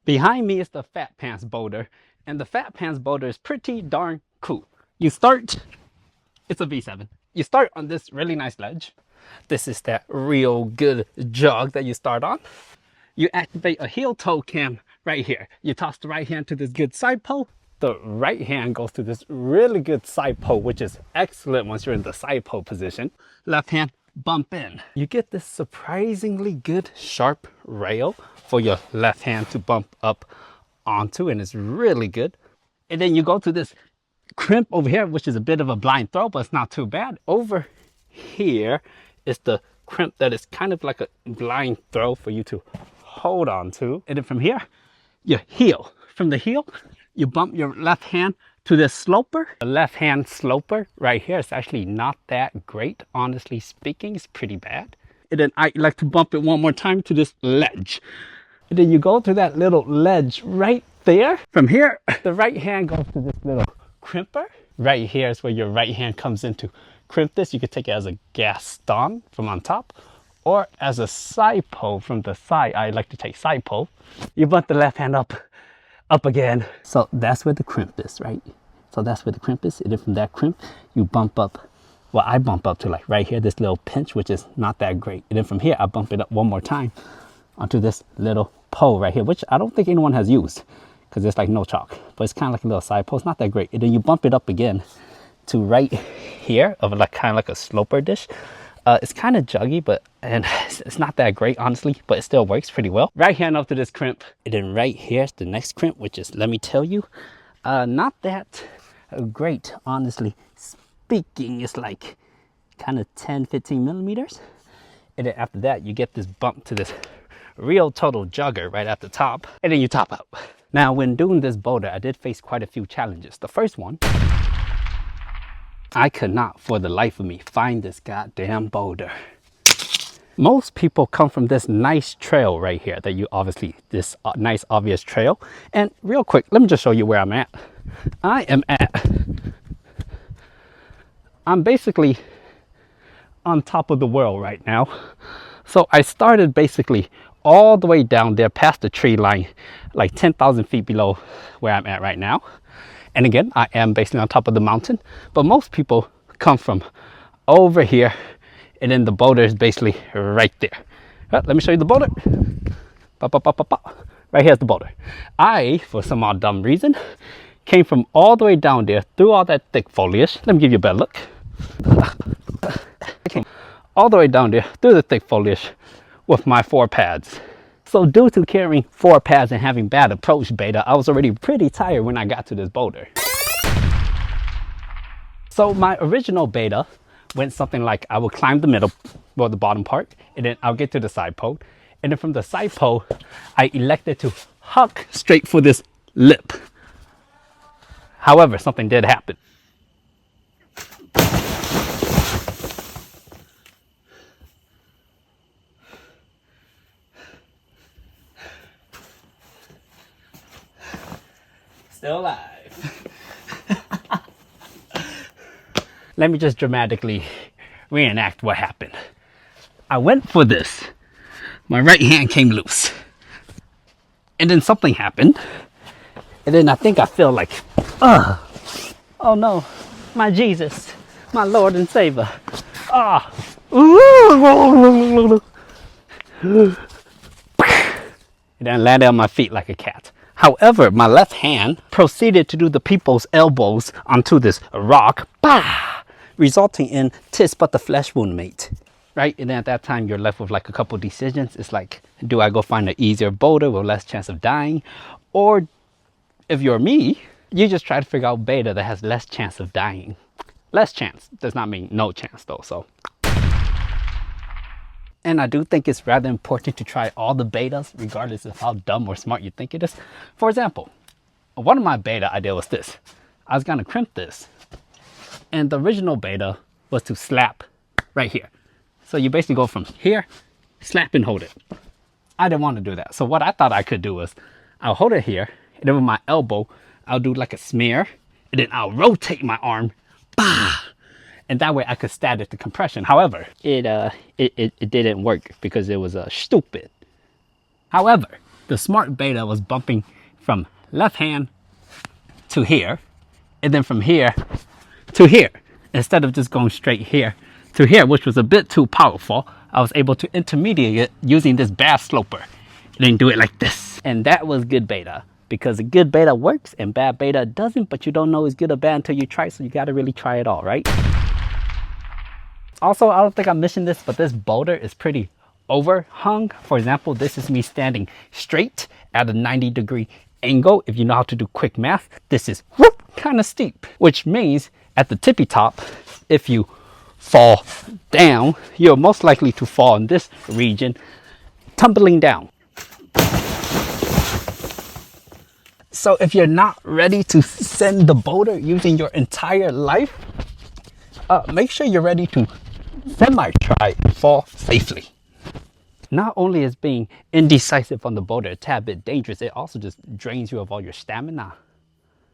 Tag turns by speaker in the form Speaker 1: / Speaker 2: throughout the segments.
Speaker 1: Behind me is the Fat Pants boulder, and the Fat Pants boulder is pretty darn cool. You start, it's a V7. You start on this really nice ledge. This is that real good jog that you start on. You activate a heel toe cam right here. You toss the right hand to this good side pole. The right hand goes to this really good side pole, which is excellent once you're in the side pole position. Left hand bump in. You get this surprisingly good sharp rail for your left hand to bump up onto, and it's really good. And then you go to this crimp over here, which is a bit of a blind throw, but it's not too bad. Over here is the crimp that is kind of like a blind throw for you to hold on to. And then from here, your heel. From the heel, you bump your left hand to this sloper. The left hand sloper right here is actually not that great, honestly speaking. It's pretty bad. And then I like to bump it one more time to this ledge. And then you go to that little ledge right there. From here, the right hand goes to this little crimper. Right here is where your right hand comes in to crimp this. You could take it as a Gaston from on top, or as a side pole from the side. I like to take side pole. You bump the left hand up again. So that's where the crimp is, right? So that's where the crimp is. And then from that crimp, you bump up. Well, I bump up to like right here, this little pinch, which is not that great. And then from here, I bump it up one more time onto this little pole right here, which I don't think anyone has used because it's like no chalk, but it's kind of like a little side pole. It's not that great. And then you bump it up again to right here of like kind of like a sloper dish. It's kind of juggy, but and it's not that great, honestly, but it still works pretty well. Right hand up to this crimp, and then right here's the next crimp, which is, let me tell you, not that great, honestly speaking. It's like kind of 10-15 millimeters. And then after that, you get this bump to this real total jugger right at the top, and then you top out. Now, when doing this boulder, I did face quite a few challenges. The first one, I could not for the life of me find this goddamn boulder. Most people come from this nice trail right here that you obviously, this nice obvious trail. And real quick, let me just show you where I'm at. I'm basically on top of the world right now. So I started basically all the way down there past the tree line, like 10,000 feet below where I'm at right now. And again, I am basically on top of the mountain, but most people come from over here, and then the boulder is basically right there. Let me show you the boulder. Right here's the boulder. I, for some odd dumb reason, came from all the way down there through all that thick foliage. Let me give you a better look. I came all the way down there through the thick foliage with my 4 pads. So due to carrying 4 pads and having bad approach beta, I was already pretty tired when I got to this boulder. So my original beta went something like, I would climb the middle, well, the bottom part, and then I'll get to the side pole. And then from the side pole, I elected to huck straight for this lip. However, something did happen. Still alive. Let me just dramatically reenact what happened. I went for this. My right hand came loose. And then something happened. And then I think I feel like, oh no, my Jesus, my Lord and Savior. And then landed on my feet like a cat. However, my left hand proceeded to do the people's elbows onto this rock, bah, resulting in tis but the flesh wound, mate. Right? And then at that time, you're left with like a couple decisions. It's like, do I go find an easier boulder with less chance of dying? Or if you're me, you just try to figure out beta that has less chance of dying. Less chance does not mean no chance though, so. And I do think it's rather important to try all the betas, regardless of how dumb or smart you think it is. For example, one of my beta idea was this. I was gonna crimp this. And the original beta was to slap right here. So you basically go from here, slap and hold it. I didn't want to do that. So what I thought I could do was, I'll hold it here, and then with my elbow, I'll do like a smear, and then I'll rotate my arm, bah! And that way I could static the compression. However, it didn't work because it was stupid. However, the smart beta was bumping from left hand to here, and then from here to here, instead of just going straight here to here, which was a bit too powerful. I was able to intermediate it using this bad sloper and then do it like this. And that was good beta, because a good beta works and bad beta doesn't, but you don't know it's good or bad until you try, so you got to really try it all, right? Also, I don't think I mentioned this, but this boulder is pretty overhung. For example, this is me standing straight at a 90-degree angle. If you know how to do quick math, this is kind of steep, which means at the tippy top, if you fall down, you're most likely to fall in this region, tumbling down. So if you're not ready to send the boulder using your entire life, make sure you're ready to semi-try and fall safely. Not only is being indecisive on the boulder a tad bit dangerous, it also just drains you of all your stamina.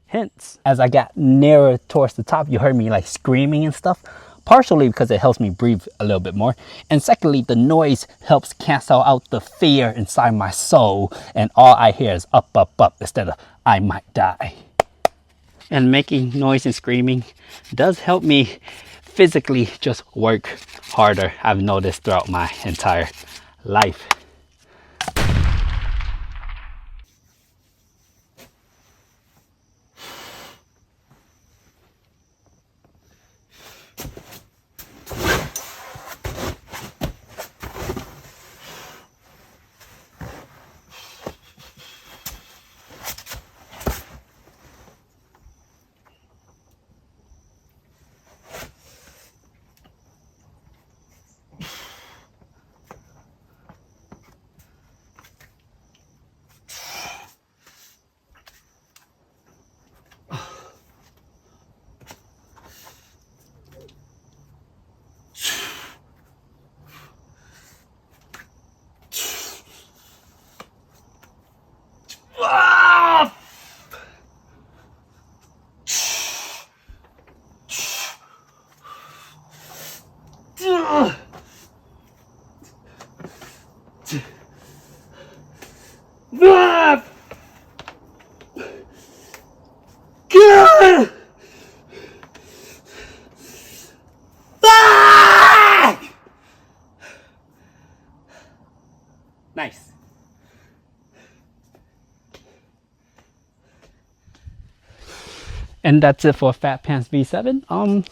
Speaker 1: Hence, as I got nearer towards the top, you heard me like screaming and stuff, partially because it helps me breathe a little bit more, and secondly, the noise helps cancel out the fear inside my soul, and all I hear is up, up, up, instead of I might die. And making noise and screaming does help me physically just work harder. I've noticed throughout my entire life. Nice. And that's it for Fat Pants V7.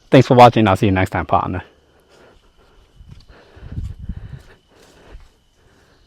Speaker 1: Thanks for watching. I'll see you next time, partner.